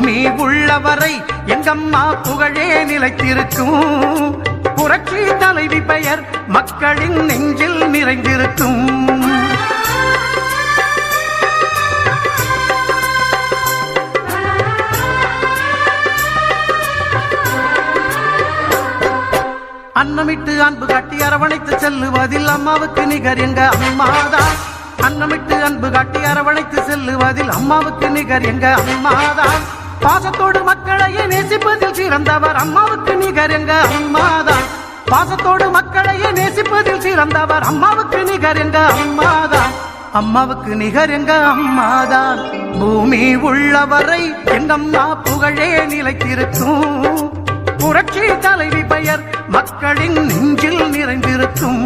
பூமி உள்ளவரை எங்கம்மா புகழே நிலைத்திருக்கும். புரட்சி தலைவி பெயர் மக்களின் நெஞ்சில் நிறைந்திருக்கும். அன்னமிட்டு அன்பு காட்டி அரவணைத்து செல்லுவதில் அம்மாவுக்கு நிகர் எங்க அம்மாதான். அன்னமிட்டு அன்பு காட்டி அரவணைத்து செல்லுவதில் அம்மாவுக்கு நிகர் எங்க அம்மாதான். பாசத்தோடு மக்களையே நேசிப்பதில் சிறந்தவர் அம்மாவுக்கு நிகர் எங்க அம்மாதான். பாசத்தோடு மக்களையே நேசிப்பதில் சிறந்தவர் அம்மாவுக்கு நிகர் எங்க அம்மாதான். அம்மாவுக்கு நிகர் எங்க அம்மாதான். பூமி உள்ளவரை எங்கம்மா புகழே நிலைத்திருக்கும். புரட்சி தலைவி பெயர் மக்களின் நெஞ்சில் நிறைந்திருக்கும்.